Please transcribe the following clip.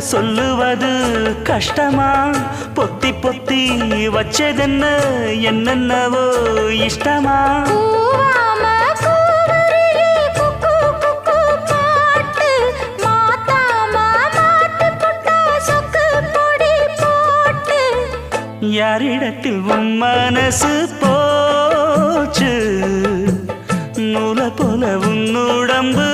சொல்லுவது கஷ்டமா பொத்தி பொத்தி வச்சதென்ன என்னென்னவோ இஷ்டமா யாரிடத்தில் உன் மனசு போச்சு நூலை போல உன் உடம்பு